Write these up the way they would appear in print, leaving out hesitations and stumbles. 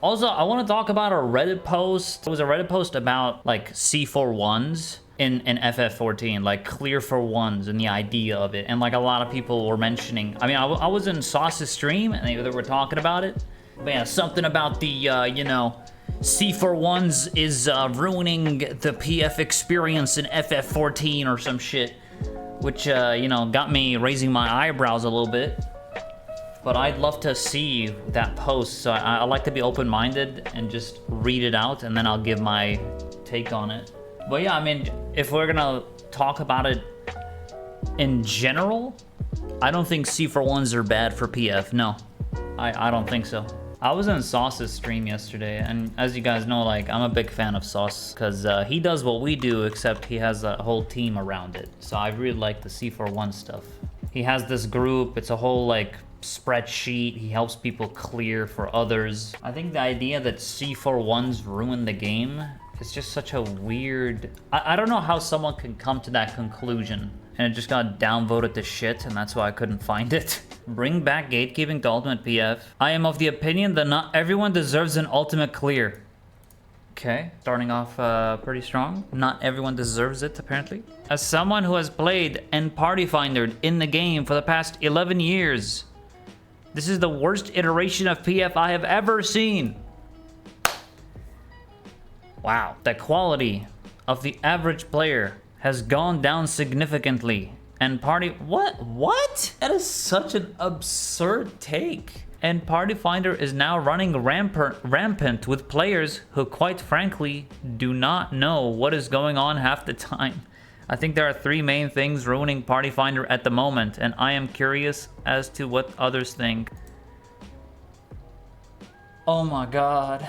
Also, I want to talk about a Reddit post. It was a Reddit post about like C4 1s in FF14, like clear for ones and the idea of it. And like a lot of people were mentioning, I mean, I was in Sauce's stream and they were talking about it. But yeah, something about the, you know, C4 1s is ruining the PF experience in FF14 or some shit. Which, you know, got me raising my eyebrows a little bit. But I'd love to see that post, so I like to be open-minded and just read it out, and then I'll give my take on it. But yeah, I mean, if we're gonna talk about it in general, I don't think C4 1s are bad for PF, no. I don't think so. I was in Sauce's stream yesterday, and as you guys know, like, I'm a big fan of Sauce, because he does what we do, except he has a whole team around it. So I really like the C4 1 stuff. He has this group, it's a whole, like, spreadsheet. He helps people clear for others. I think the idea that C4 1s ruin the game is just such a weird... I don't know how someone can come to that conclusion. And it just got downvoted to shit, and that's why I couldn't find it. Bring back gatekeeping to Ultimate PF. I am of the opinion that not everyone deserves an ultimate clear. Okay, starting off pretty strong. Not everyone deserves it, apparently. As someone who has played and party findered in the game for the past 11 years, this is the worst iteration of PF I have ever seen. Wow. The quality of the average player has gone down significantly. And party... What? That is such an absurd take. And Party Finder is now running rampant with players who, quite frankly, do not know what is going on half the time. I think there are 3 main things ruining Party Finder at the moment, and I am curious as to what others think. Oh my god.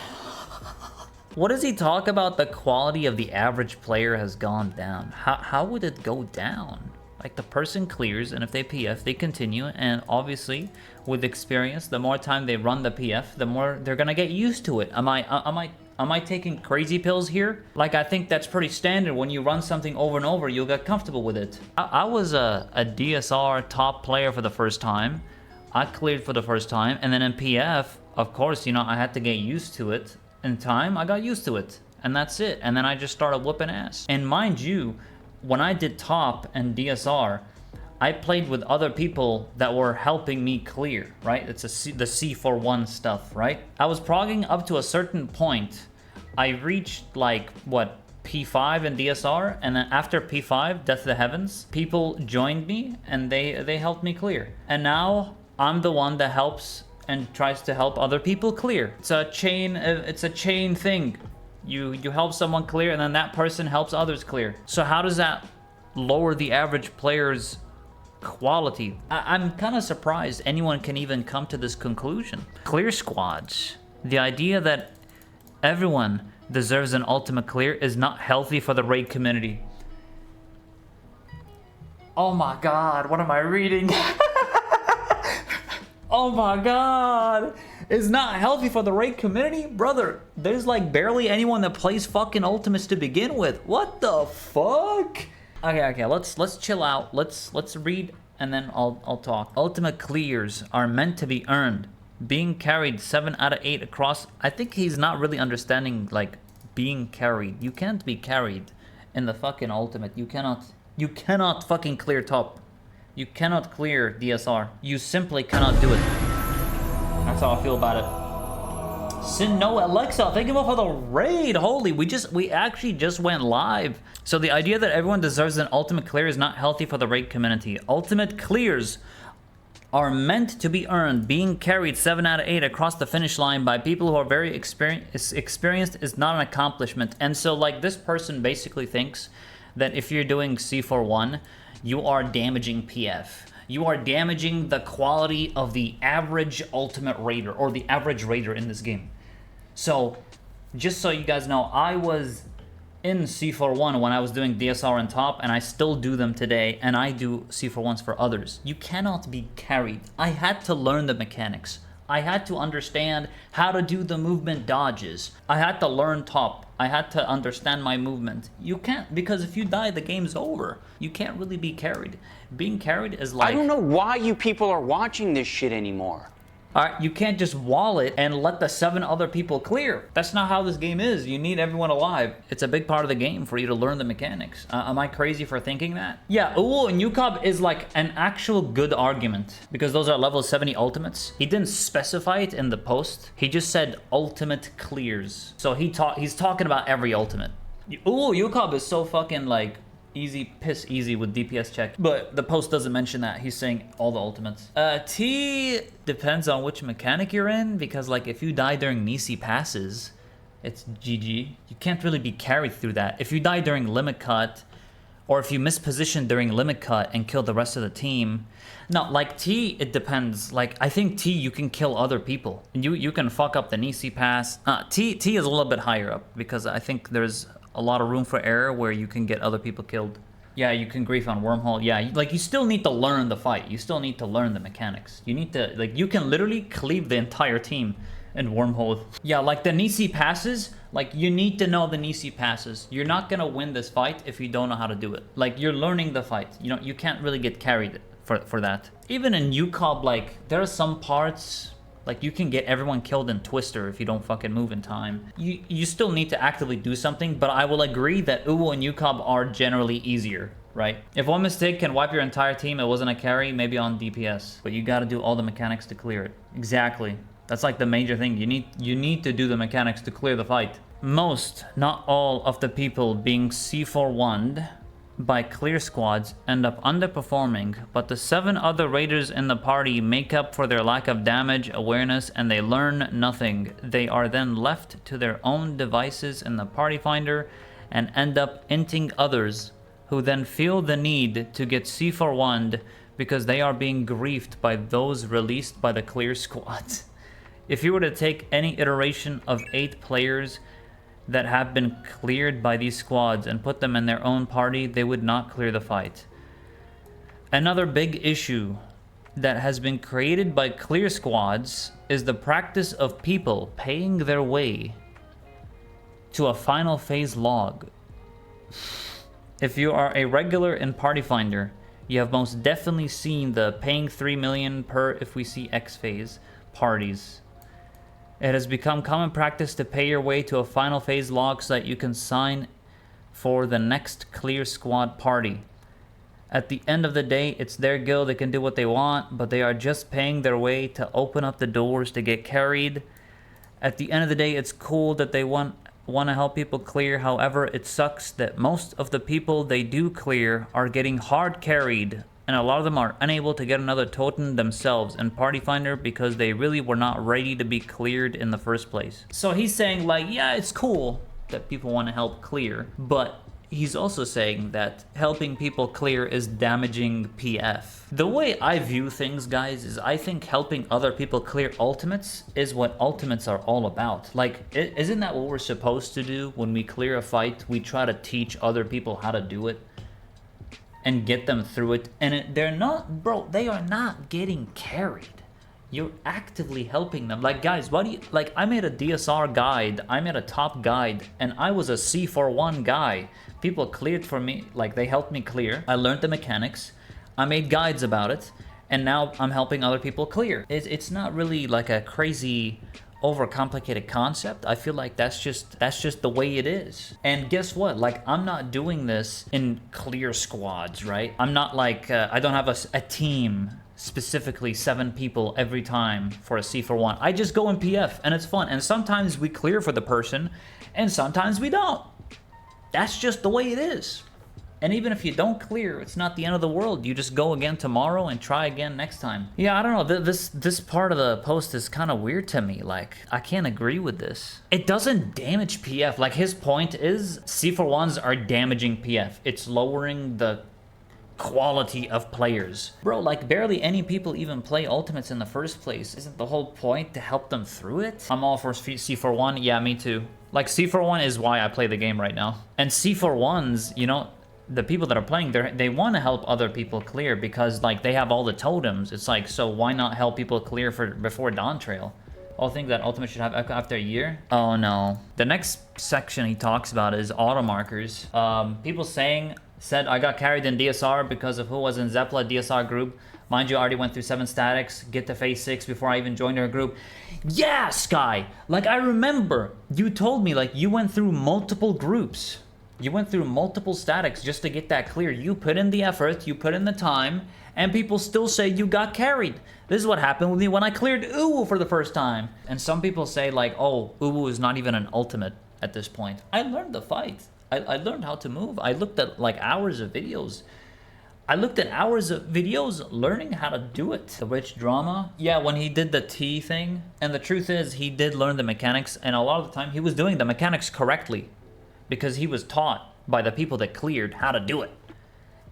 What does he talk about? The quality of the average player has gone down. How would it go down? Like, the person clears, and if they PF, they continue, and obviously, with experience, the more time they run the PF, the more they're gonna get used to it. Am I taking crazy pills here? Like, I think that's pretty standard. When you run something over and over, you'll get comfortable with it. I was a DSR top player for the first time. I cleared for the first time, and then in PF, of course, you know, I had to get used to it. In time, I got used to it, and that's it. And then I just started whooping ass. And mind you, when I did top and DSR, I played with other people that were helping me clear, right? It's the C4 1 stuff, right? I was progging up to a certain point. I reached, like, what, P5 in DSR, and then after P5, Death to the Heavens, people joined me, and they helped me clear. And now, I'm the one that helps and tries to help other people clear. It's a chain thing. You help someone clear, and then that person helps others clear. So how does that lower the average player's quality? I'm kind of surprised anyone can even come to this conclusion. Clear squads. The idea that everyone deserves an ultimate clear is not healthy for the raid community. Oh my god, what am I reading? Oh my god, it's not healthy for the raid community? Brother, there's like barely anyone that plays fucking Ultimates to begin with. What the fuck? Okay, let's chill out. Let's read and then I'll talk. Ultimate clears are meant to be earned. Being carried 7 out of 8 across. I think he's not really understanding, like, being carried. You can't be carried in the fucking Ultimate. You cannot fucking clear top. You cannot clear DSR. You simply cannot do it. That's how I feel about it. Sin no Alexa, thank you for the raid. Holy, we actually just went live. So the idea that everyone deserves an ultimate clear is not healthy for the raid community. Ultimate clears are meant to be earned. Being carried 7 out of 8 across the finish line by people who are very experienced is not an accomplishment. And so, like, this person basically thinks that if you're doing C4 1, you are damaging PF. You are damaging the quality of the average ultimate raider, or the average raider in this game. So, just so you guys know, I was in C4 1 when I was doing DSR and top, and I still do them today, and I do C4 1s for others. You cannot be carried. I had to learn the mechanics. I had to understand how to do the movement dodges. I had to learn top. I had to understand my movement. You can't, because if you die, the game's over. You can't really be carried. Being carried is like... I don't know why you people are watching this shit anymore. All right, you can't just wall it and let the 7 other people clear. That's not how this game is. You need everyone alive. It's a big part of the game for you to learn the mechanics. Am I crazy for thinking that? Yeah, Uwu and Yukab is like an actual good argument because those are level 70 ultimates. He didn't specify it in the post. He just said ultimate clears. So he's talking about every ultimate. Ooh, Yukab is so fucking like piss easy with DPS check. But the post doesn't mention that. He's saying all the ultimates. T depends on which mechanic you're in because like if you die during Nisi passes, it's GG. You can't really be carried through that. If you die during limit cut or if you miss position during limit cut and kill the rest of the team. No, like T, it depends. Like I think T, you can kill other people. You can fuck up the Nisi pass. T is a little bit higher up because I think there's a lot of room for error where you can get other people killed. Yeah, you can grief on wormhole. Yeah, like you still need to learn the fight. You still need to learn the mechanics. You need to, like, you can literally cleave the entire team in wormhole. Yeah, like the Nisi passes, like you need to know the Nisi passes. You're not gonna win this fight if you don't know how to do it. Like you're learning the fight. You know, you can't really get carried for that. Even in UCOB, like there are some parts. Like, you can get everyone killed in Twister if you don't fucking move in time. You still need to actively do something, but I will agree that Uwu and Yukab are generally easier, right? If one mistake can wipe your entire team, it wasn't a carry, maybe on DPS. But you gotta do all the mechanics to clear it. Exactly. That's like the major thing. You need to do the mechanics to clear the fight. Most, not all, of the people being C4-1'd by clear squads end up underperforming, but the 7 other raiders in the party make up for their lack of damage awareness and they learn nothing. They are then left to their own devices in the party finder and end up inting others who then feel the need to get C4-1'd because they are being griefed by those released by the clear squads. If you were to take any iteration of 8 players that have been cleared by these squads and put them in their own party, they would not clear the fight. Another big issue that has been created by clear squads is the practice of people paying their way to a final phase log. If you are a regular in Party Finder, you have most definitely seen the paying 3 million per if we see X phase parties. It has become common practice to pay your way to a final phase log so that you can sign for the next clear squad party. At the end of the day, it's their guild, they can do what they want, but they are just paying their way to open up the doors to get carried. At the end of the day, it's cool that they want to help people clear. However, it sucks that most of the people they do clear are getting hard carried, and a lot of them are unable to get another totem themselves in Party Finder because they really were not ready to be cleared in the first place. So he's saying, like, yeah, it's cool that people want to help clear, but he's also saying that helping people clear is damaging PF. The way I view things, guys, is I think helping other people clear ultimates is what ultimates are all about. Like, isn't that what we're supposed to do when we clear a fight? We try to teach other people how to do it and get them through it, and they're not, bro, they are not getting carried. You're actively helping them. Like, guys, why do you, like, I made a DSR guide, I made a top guide, and I was a C41 guy. People cleared for me, like, they helped me clear. I learned the mechanics, I made guides about it, and now I'm helping other people clear. It's not really like a crazy overcomplicated concept. I feel like that's just the way it is. And guess what? Like, I'm not doing this in clear squads, right? I'm not like I don't have a team specifically 7 people every time for a C41. I just go in PF and it's fun. And sometimes we clear for the person and sometimes we don't. That's just the way it is. And even if you don't clear, it's not the end of the world. You just go again tomorrow and try again next time. Yeah, I don't know. This part of the post is kind of weird to me. Like, I can't agree with this. It doesn't damage PF. Like, his point is C41s are damaging PF. It's lowering the quality of players. Bro, like, barely any people even play ultimates in the first place. Isn't the whole point to help them through it? I'm all for C41. Yeah, me too. Like, C41 is why I play the game right now. And C41s, you know, the people that are playing, they want to help other people clear because, like, they have all the totems. It's like, so why not help people clear before Dawn Trail? I'll think that Ultimate should have Echo after a year. Oh no. The next section he talks about is Automarkers. People said I got carried in DSR because of who was in Zepla DSR group, Mind you, I already went through 7 statics, get to phase 6 before I even joined her group. Yeah, Sky! Like, I remember you told me, like, you went through multiple groups. You went through multiple statics just to get that clear. You put in the effort, you put in the time, and people still say you got carried. This is what happened with me when I cleared Uwu for the first time. And some people say, like, oh, Uwu is not even an ultimate at this point. I learned the fight. I learned how to move. I looked at, like, hours of videos. Learning how to do it. The rich drama. Yeah, when he did the T thing. And the truth is, he did learn the mechanics. And a lot of the time, he was doing the mechanics correctly. Because he was taught by the people that cleared how to do it.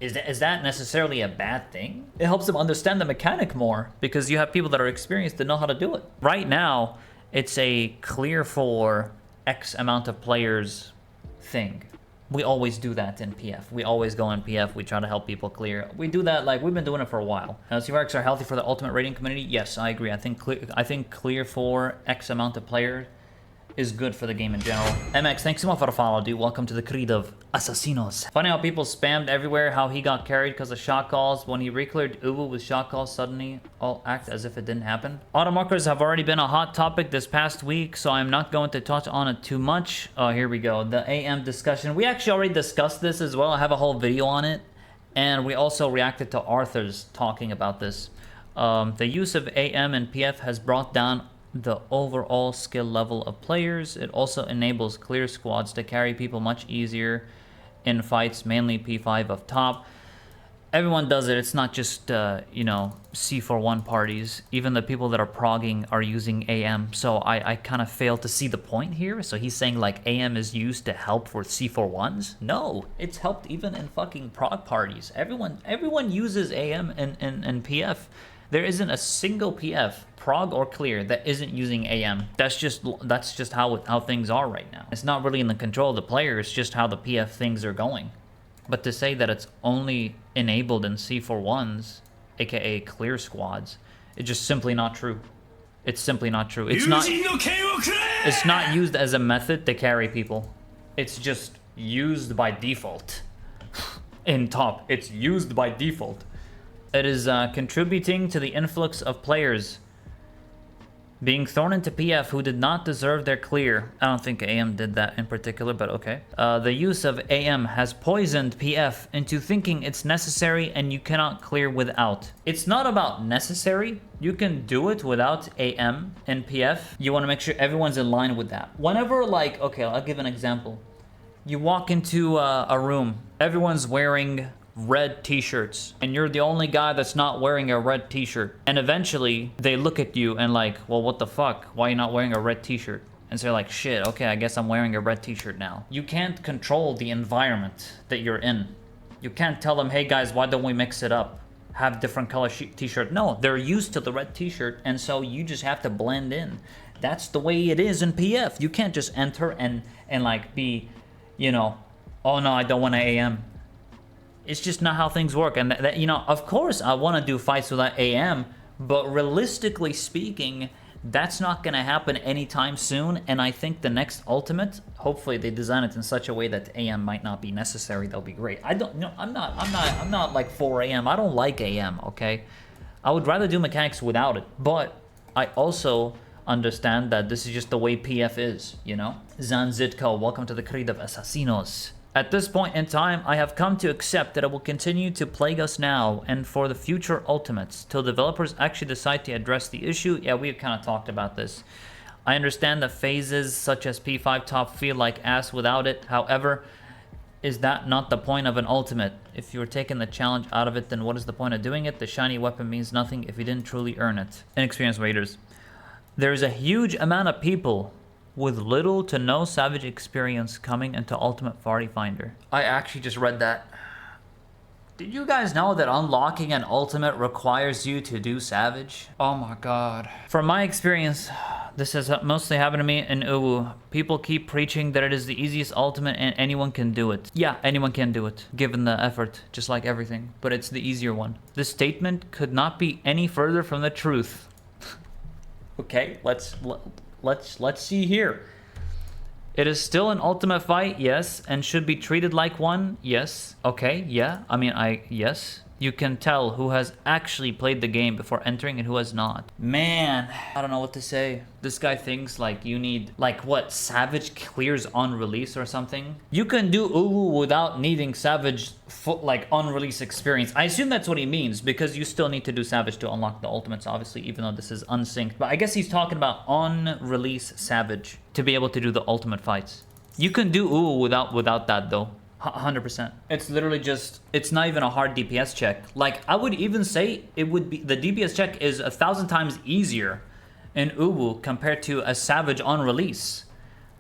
Is that necessarily a bad thing? It helps them understand the mechanic more. Because you have people that are experienced that know how to do it. Right now, it's a clear for X amount of players thing. We always do that in PF. We always go in PF. We try to help people clear. We do that, like, we've been doing it for a while. CRX are healthy for the ultimate rating community? Yes, I agree. I think clear for X amount of players is good for the game in general. MX, thanks so much for the follow, dude. Welcome to the creed of Assassinos. Funny how people spammed everywhere how he got carried because of shot calls. When he recleared Uwu with shot calls, suddenly all act as if it didn't happen. Automarkers have already been a hot topic this past week, so I'm not going to touch on it too much. Oh, here we go. The AM discussion. We actually already discussed this as well. I have a whole video on it. And we also reacted to Arthur's talking about this. The use of AM and PF has brought down the overall skill level of players. It also enables clear squads to carry people much easier in fights, mainly P5 of top. Everyone does it. It's not just, you know, C41 parties. Even the people that are progging are using AM. So I kind of fail to see the point here. So he's saying, like, AM is used to help for C41s? No, it's helped even in fucking prog parties. Everyone uses AM and PF. There isn't a single PF, prog or clear, that isn't using AM. That's just how things are right now. It's not really in the control of the player, it's just how the PF things are going. But to say that it's only enabled in C41s, aka clear squads, it's just simply not true. It's simply not true. It's not used as a method to carry people. It's just used by default. In top, it's used by default. It is contributing to the influx of players being thrown into PF who did not deserve their clear. I don't think AM did that in particular, but okay. The use of AM has poisoned PF into thinking it's necessary and you cannot clear without. It's not about necessary. You can do it without AM and PF. You want to make sure everyone's in line with that. Whenever, like, okay, I'll give an example. You walk into a room, everyone's wearing red t-shirts and you're the only guy that's not wearing a red t-shirt, and eventually they look at you and like, well, what the fuck, why are you not wearing a red t-shirt? And so you're like, shit, okay, I guess I'm wearing a red t-shirt now. You can't control the environment that you're in. You can't tell them, hey guys, why don't we mix it up, have different color t-shirt? No, they're used to the red t-shirt, and so you just have to blend in. That's the way it is in PF. You can't just enter and like be, you know, oh no, I don't want an AM. It's just not how things work. And that, you know, of course I want to do fights without AM, but realistically speaking, that's not going to happen anytime soon. And I think the next ultimate, hopefully they design it in such a way that AM might not be necessary. That'll be great. I don't, you know, I'm not like for AM. I don't like AM, okay? I would rather do mechanics without it, but I also understand that this is just the way PF is, you know? Zanzitko, welcome to the creed of Assassinos. At this point in time, I have come to accept that it will continue to plague us now and for the future ultimates, till developers actually decide to address the issue. Yeah, we've kind of talked about this. I understand that phases such as P5 top feel like ass without it. However, is that not the point of an ultimate? If you're taking the challenge out of it, then what is the point of doing it? The shiny weapon means nothing if you didn't truly earn it. Inexperienced raiders. There's a huge amount of people with little to no Savage experience coming into Ultimate Party Finder. I actually just read that. Did you guys know that unlocking an Ultimate requires you to do Savage? Oh my god. From my experience, this has mostly happened to me in Uwu. People keep preaching that it is the easiest Ultimate and anyone can do it. Yeah, anyone can do it, given the effort, just like everything. But it's the easier one. This statement could not be any further from the truth. Okay, let's see here. It is still an ultimate fight, yes, and should be treated like one, yes. Okay, yeah, I mean, yes. You can tell who has actually played the game before entering and who has not. Man, I don't know what to say. This guy thinks like you need, like what, Savage clears on release or something? You can do Uwu without needing Savage like on release experience. I assume that's what he means, because you still need to do Savage to unlock the ultimates, obviously, even though this is unsynced. But I guess he's talking about on release Savage to be able to do the ultimate fights. You can do Uwu without that though. 100%. It's literally just, it's not even a hard DPS check. Like, I would even say it would be, the DPS check is 1,000 times easier in Uwu compared to a Savage on release.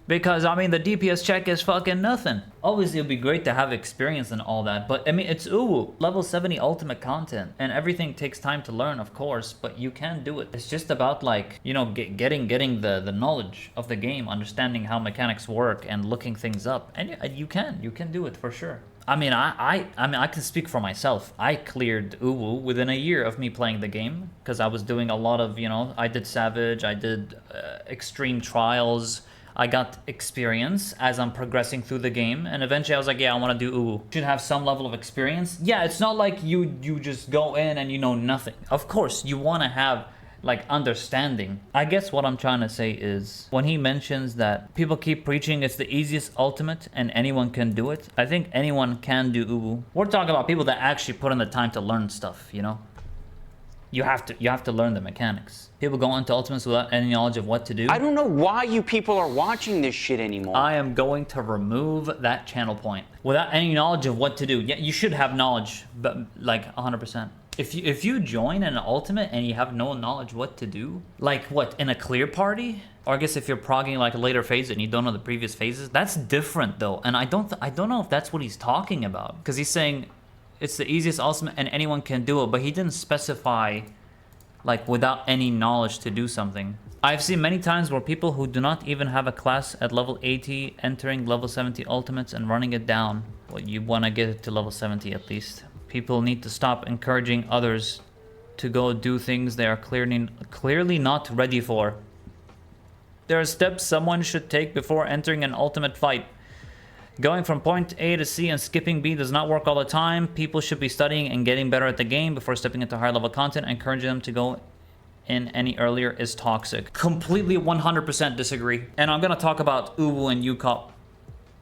Because, I mean, the DPS check is fucking nothing. Obviously, it would be great to have experience and all that, but, I mean, it's Uwu. Level 70 ultimate content. And everything takes time to learn, of course, but you can do it. It's just about, like, you know, getting the knowledge of the game, understanding how mechanics work, and looking things up. And you can do it, for sure. I mean, I can speak for myself. I cleared Uwu within a year of me playing the game, because I was doing a lot of, you know, I did Savage, I did Extreme Trials. I got experience as I'm progressing through the game, and eventually I was like, yeah, I want to do Uwu. Should have some level of experience. Yeah, it's not like you just go in and you know nothing. Of course, you want to have like understanding. I guess what I'm trying to say is, when he mentions that people keep preaching it's the easiest ultimate and anyone can do it, I think anyone can do Uwu. We're talking about people that actually put in the time to learn stuff, you know? You have to learn the mechanics. People go into ultimates without any knowledge of what to do. I don't know why you people are watching this shit anymore. I am going to remove that channel point. Without any knowledge of what to do. Yeah, you should have knowledge, but like 100%. If you join an ultimate and you have no knowledge what to do, like what, in a clear party? Or I guess if you're progging like a later phase and you don't know the previous phases, that's different though. And I don't know if that's what he's talking about, because he's saying it's the easiest ultimate and anyone can do it, but he didn't specify like without any knowledge to do something. I've seen many times where people who do not even have a class at level 80 entering level 70 ultimates and running it down. Well, you want to get it to level 70 at least. People need to stop encouraging others to go do things they are clearly not ready for. There are steps someone should take before entering an ultimate fight. Going from point A to C and skipping B does not work all the time. People should be studying and getting better at the game before stepping into higher level content. Encouraging them to go in any earlier is toxic. Completely 100% disagree. And I'm gonna talk about Uwu and UCOP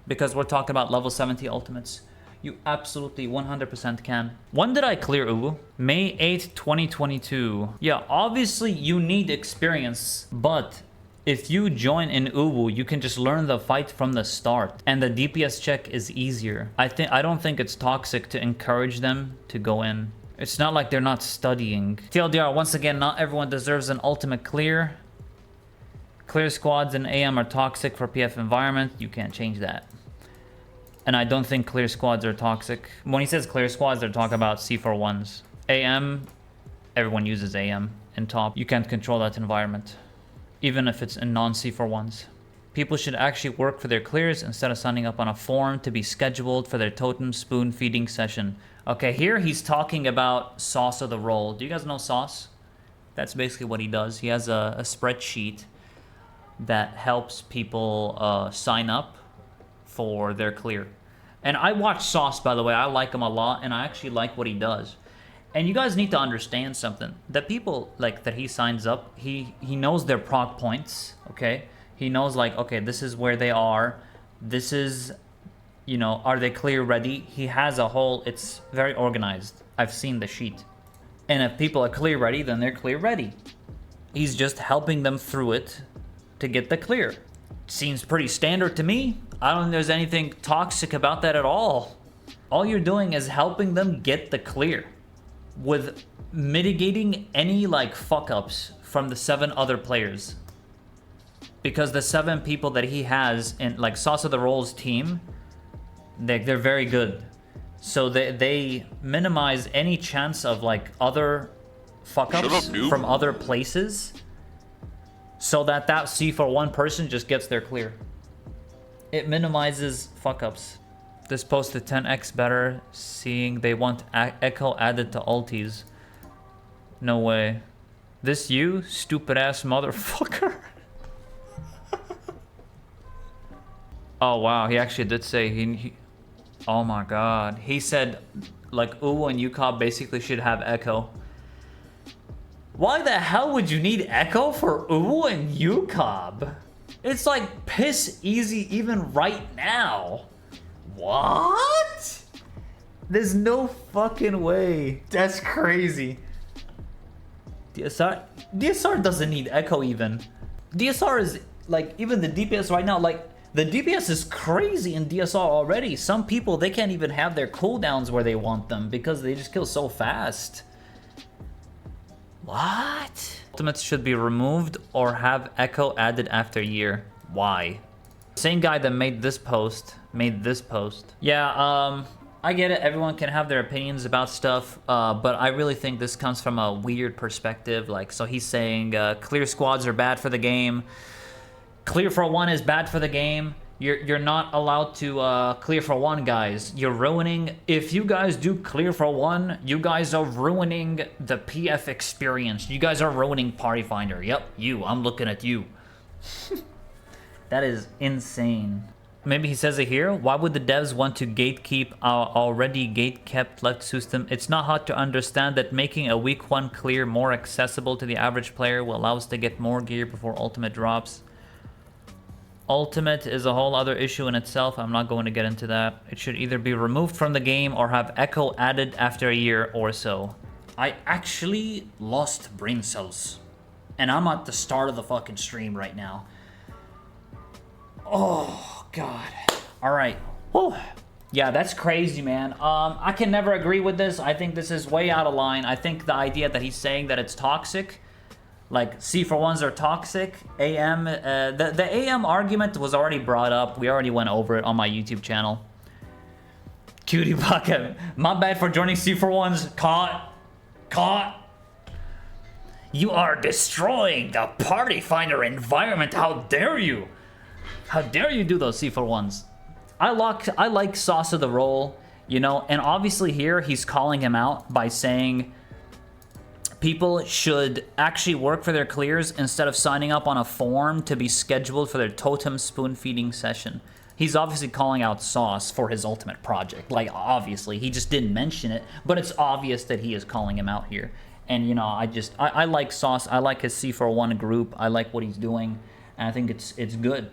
because we're talking about level 70 ultimates. You absolutely 100% can. When did I clear Uwu? May 8th, 2022. Yeah, obviously you need experience, but if you join in Uwu, you can just learn the fight from the start, and the DPS check is easier. I don't think it's toxic to encourage them to go in. It's not like they're not studying. TLDR, once again, not everyone deserves an ultimate clear. Clear squads in AM are toxic for PF environment. You can't change that. And I don't think clear squads are toxic. When he says clear squads, they're talking about C41s. AM, everyone uses AM in top. You can't control that environment, even if it's in non-C41s. People should actually work for their clears instead of signing up on a form to be scheduled for their totem spoon feeding session. Okay, here he's talking about Sauce of the Roll. Do you guys know Sauce? That's basically what he does. He has a spreadsheet that helps people sign up for their clear. And I watch Sauce, by the way. I like him a lot, and I actually like what he does. And you guys need to understand something. That people like that he signs up, he knows their proc points, okay? He knows like, okay, this is where they are. This is, you know, are they clear ready? He has a whole, it's very organized. I've seen the sheet. And if people are clear ready, then they're clear ready. He's just helping them through it to get the clear. Seems pretty standard to me. I don't think there's anything toxic about that at all. All you're doing is helping them get the clear, with mitigating any like fuck-ups from the 7 other players. Because the 7 people that he has in like Sauce of the Roll's team, they're very good. So they minimize any chance of like other fuck-ups from other places, so that C41 person just gets their clear. It minimizes fuck-ups. This post is 10x better, seeing they want Echo added to ultis. No way. This you, stupid ass motherfucker. Oh wow, he actually did say he oh my god. He said like Uwu and Yukab basically should have Echo. Why the hell would you need Echo for Uwu and Yukab? It's like piss easy even right now. What? There's no fucking way. That's crazy. DSR doesn't need Echo even. DSR is like, even the DPS right now, like the DPS is crazy in DSR already. Some people, they can't even have their cooldowns where they want them because they just kill so fast. What? Ultimates should be removed or have Echo added after a year. Why? Same guy that made this post. Yeah, I get it. Everyone can have their opinions about stuff, but I really think this comes from a weird perspective. Like, so he's saying clear squads are bad for the game. Clear for one is bad for the game. You're not allowed to clear for one, guys. You're ruining. If you guys do clear for one, you guys are ruining the PF experience. You guys are ruining Party Finder. Yep, you. I'm looking at you. That is insane. Maybe he says it here. Why would the devs want to gatekeep our already gate-kept left system? It's not hard to understand that making a week 1 clear more accessible to the average player will allow us to get more gear before ultimate drops. Ultimate is a whole other issue in itself. I'm not going to get into that. It should either be removed from the game or have Echo added after a year or so. I actually lost brain cells. And I'm at the start of the fucking stream right now. Oh, God. All right. Whew. Yeah, that's crazy, man. I can never agree with this. I think this is way out of line. I think the idea that he's saying that it's toxic, like C4-1s are toxic, AM, the AM argument was already brought up. We already went over it on my YouTube channel. Cutie Bucket, my bad for joining C4-1s. Caught. You are destroying the Party Finder environment. How dare you? How dare you do those C4-1s? I like Sauce of the Roll, you know, and obviously here he's calling him out by saying people should actually work for their clears instead of signing up on a form to be scheduled for their totem spoon feeding session. He's obviously calling out Sauce for his ultimate project. Like, obviously, he just didn't mention it, but it's obvious that he is calling him out here. And, you know, I like Sauce. I like his C4-1 group. I like what he's doing, and I think it's good.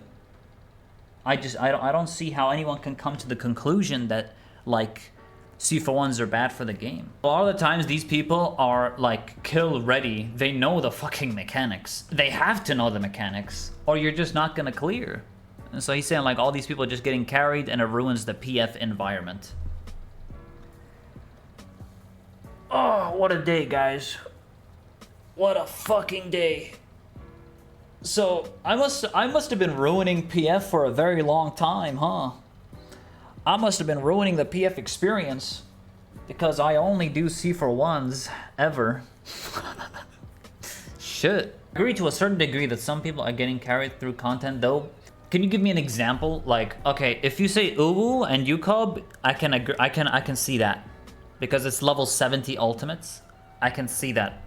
I don't see how anyone can come to the conclusion that, like, C4-1s are bad for the game. A lot of the times these people are, like, kill ready. They know the fucking mechanics. They have to know the mechanics, or you're just not gonna clear. And so he's saying, like, all these people are just getting carried and it ruins the PF environment. Oh, what a day, guys. What a fucking day. So, I must have been ruining PF for a very long time, huh? I must have been ruining the PF experience because I only do C4-1s ever. Shit. I agree to a certain degree that some people are getting carried through content, though. Can you give me an example? Like, okay, if you say Uwu and Yukab, I can see that because it's level 70 ultimates. I can see that.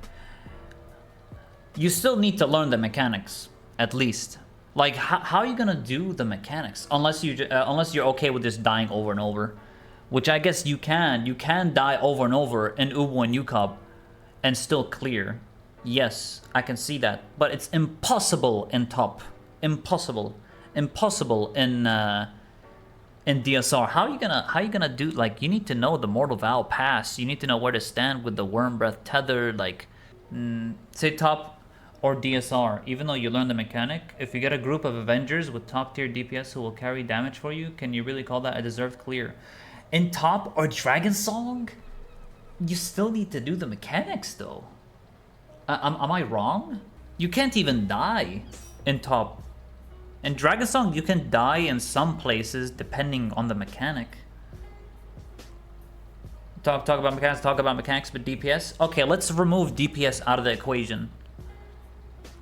You still need to learn the mechanics, at least. Like, how are you gonna do the mechanics? Unless you're okay with just dying over and over. Which I guess you can. You can die over and over in Uwu and Yukab and still clear. Yes, I can see that. But it's impossible in top. Impossible in DSR. How are you gonna do, like, you need to know the Mortal Vow pass. You need to know where to stand with the Worm Breath tether, like, say top or DSR. Even though you learn the mechanic, if you get a group of Avengers with top tier DPS who will carry damage for you, can you really call that a deserved clear? In top or Dragon Song, you still need to do the mechanics though. Am I wrong? You can't even die in top. In Dragon Song, you can die in some places depending on the mechanic. Talk about mechanics, but DPS? Okay, let's remove DPS out of the equation.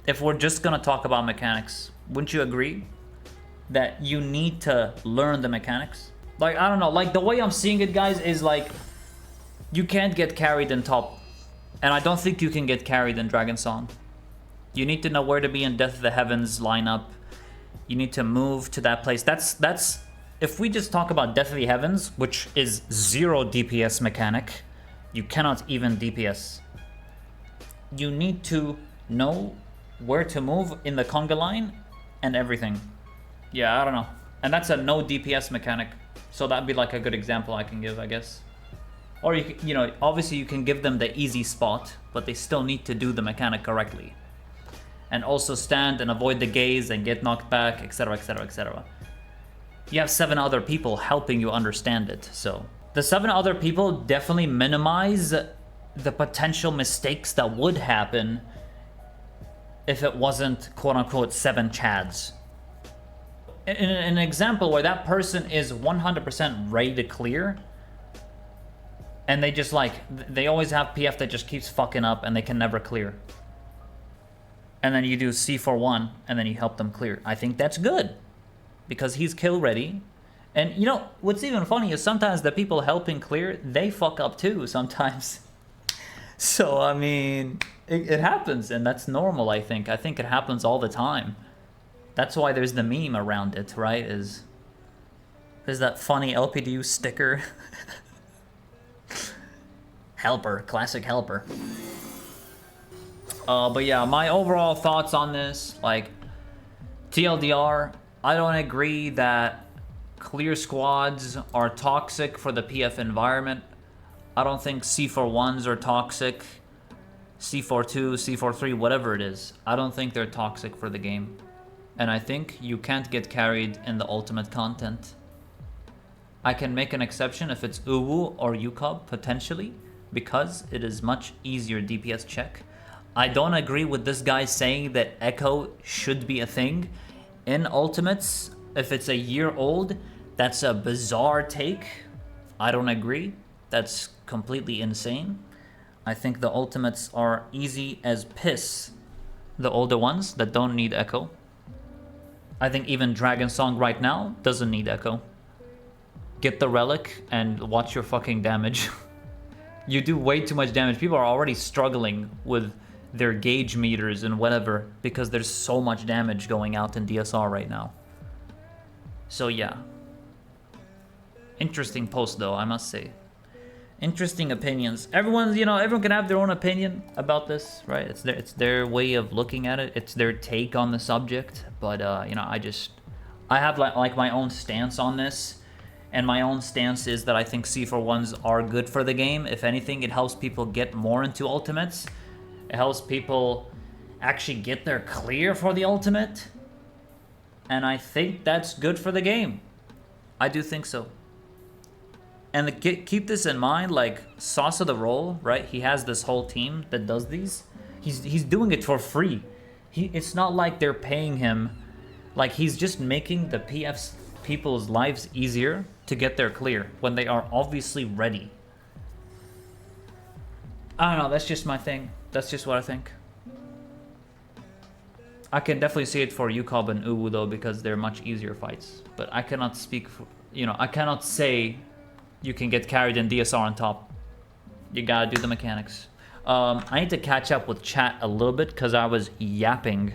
If we're just gonna talk about mechanics, wouldn't you agree that you need to learn the mechanics? Like, I don't know, like the way I'm seeing it, guys, is like you can't get carried in top. And I don't think you can get carried in Dragon Song. You need to know where to be in Death of the Heavens lineup. You need to move to that place. That's if we just talk about Deathly Heavens, which is 0 DPS mechanic, you cannot even DPS. You need to know where to move in the conga line and everything. Yeah, I don't know. And that's a no DPS mechanic. So that'd be like a good example I can give, I guess. Or, you know, obviously you can give them the easy spot, but they still need to do the mechanic correctly. And also stand and avoid the gaze and get knocked back, etc, etc, etc. You have 7 other people helping you understand it, so. The 7 other people definitely minimize the potential mistakes that would happen if it wasn't quote-unquote 7 Chads. In an example where that person is 100% ready to clear, and they just like, they always have PF that just keeps fucking up and they can never clear. And then you do C41 and then you help them clear. I think that's good because he's kill ready. And you know, what's even funny is sometimes the people helping clear, they fuck up too sometimes. So, I mean, it happens and that's normal, I think. I think it happens all the time. That's why there's the meme around it, right? There's that funny LPDU sticker. Helper, classic helper. But yeah, my overall thoughts on this, like, TLDR, I don't agree that clear squads are toxic for the PF environment. I don't think C41s are toxic. C42, C43, whatever it is. I don't think they're toxic for the game. And I think you can't get carried in the ultimate content. I can make an exception if it's Uwu or Yukab, potentially, because it is much easier DPS check. I don't agree with this guy saying that Echo should be a thing. In Ultimates, if it's a year old, that's a bizarre take. I don't agree. That's completely insane. I think the Ultimates are easy as piss. The older ones that don't need Echo. I think even Dragon Song right now doesn't need Echo. Get the Relic and watch your fucking damage. You do way too much damage. People are already struggling with their gauge meters and whatever because there's so much damage going out in DSR right now. So yeah. Interesting post though, I must say. Interesting opinions. Everyone can have their own opinion about this, right? It's their way of looking at it. It's their take on the subject. But you know, I have like my own stance on this. And my own stance is that I think C41s are good for the game. If anything, it helps people get more into ultimates. It helps people actually get their clear for the ultimate. And I think that's good for the game. I do think so. And keep this in mind, like Sauce of the Roll, right? He has this whole team that does these. He's doing it for free. It's not like they're paying him. Like he's just making the PF's people's lives easier to get their clear when they are obviously ready. I don't know, that's just my thing. That's just what I think. I can definitely see it for Yukab and Uwu though, because they're much easier fights. But I cannot speak for, I cannot say you can get carried in DSR on top. You gotta do the mechanics. I need to catch up with chat a little bit because I was yapping